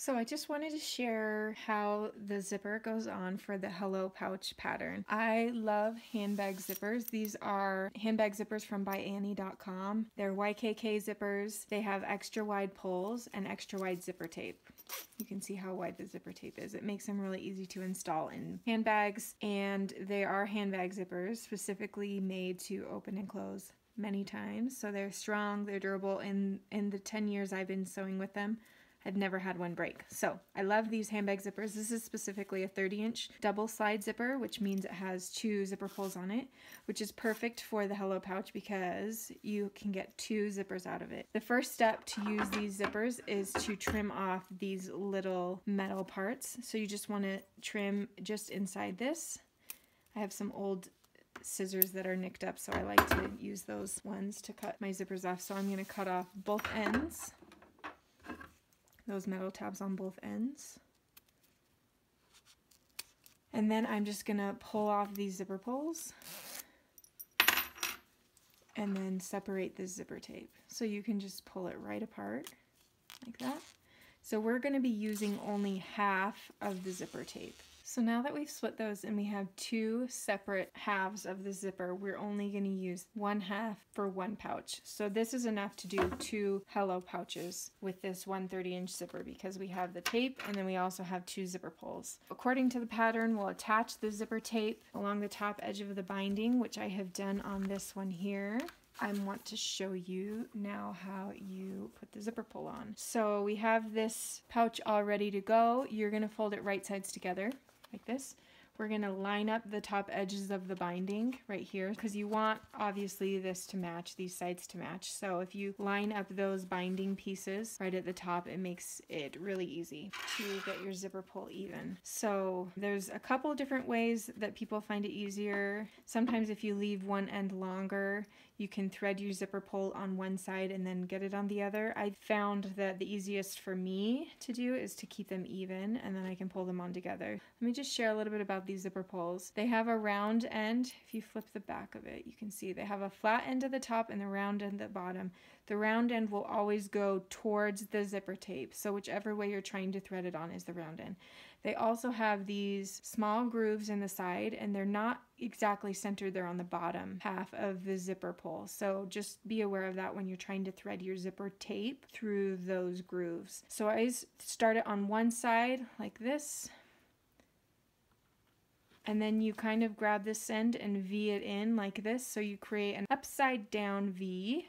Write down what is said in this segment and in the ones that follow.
So I just wanted to share how the zipper goes on for the Hello Pouch pattern. I love handbag zippers. These are handbag zippers from byannie.com. They're YKK zippers. They have extra wide pulls and extra wide zipper tape. You can see how wide the zipper tape is. It makes them really easy to install in handbags, and they are handbag zippers specifically made to open and close many times. So they're strong, they're durable. In the 10 years I've been sewing with them, I've never had one break. So I love these handbag zippers. This is specifically a 30-inch double slide zipper, which means it has 2 zipper pulls on it, which is perfect for the Hello Pouch because you can get 2 zippers out of it. The first step to use these zippers is to trim off these little metal parts. So you just want to trim just inside this. I have some old scissors that are nicked up, so I like to use those ones to cut my zippers off. So I'm going to cut off both ends. Those metal tabs on both ends. And then I'm just gonna pull off these zipper pulls and then separate the zipper tape. So you can just pull it right apart like that. So we're gonna be using only half of the zipper tape. So now that we've split those and we have 2 separate halves of the zipper, we're only going to use 1/2 for 1 pouch. So this is enough to do 2 Hello pouches with this 1/30-inch zipper because we have the tape and then we also have 2 zipper pulls. According to the pattern, we'll attach the zipper tape along the top edge of the binding, which I have done on this one here. I want to show you now how you put the zipper pull on. So we have this pouch all ready to go. You're going to fold it right sides together like this. We're going to line up the top edges of the binding right here because you want obviously this to match, these sides to match. So if you line up those binding pieces right at the top, it makes it really easy to get your zipper pull even. So there's a couple different ways that people find it easier. Sometimes if you leave one end longer, you can thread your zipper pull on one side and then get it on the other. I found that the easiest for me to do is to keep them even and then I can pull them on together. Let me just share a little bit about these zipper pulls. They have a round end. If you flip the back of it, you can see they have a flat end at the top and the round end at the bottom. The round end will always go towards the zipper tape, so whichever way you're trying to thread it on is the round end. They also have these small grooves in the side and they're not exactly centered, they're on the bottom half of the zipper pull. So just be aware of that when you're trying to thread your zipper tape through those grooves. So I start it on one side like this. And then you kind of grab this end and V it in like this. So you create an upside down V.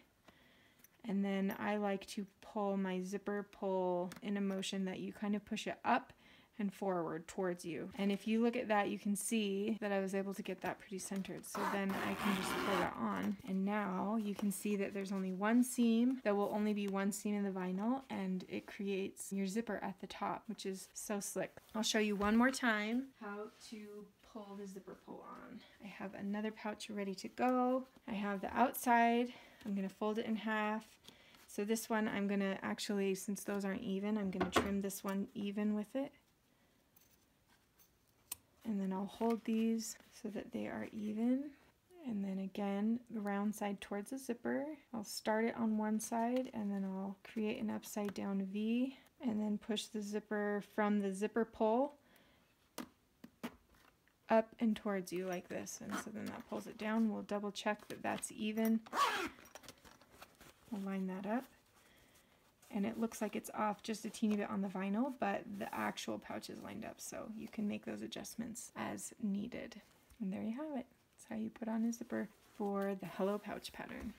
And then I like to pull my zipper pull in a motion that you kind of push it up and forward towards you. And if you look at that, you can see that I was able to get that pretty centered. So then I can just pull that on. And now you can see that there's only one seam. There will only be one seam in the vinyl and it creates your zipper at the top, which is so slick. I'll show you one more time how to pull the zipper pull on. I have another pouch ready to go. I have the outside. I'm gonna fold it in half. So this one I'm gonna actually, since those aren't even, I'm gonna trim this one even with it. And then I'll hold these so that they are even. And then again, the round side towards the zipper. I'll start it on one side and then I'll create an upside down V and then push the zipper from the zipper pull up and towards you like this. And so then that pulls it down. We'll double check that that's even. We'll line that up. And it looks like it's off just a teeny bit on the vinyl, but the actual pouch is lined up, so you can make those adjustments as needed. And there you have it. That's how you put on a zipper for the Hello Pouch pattern.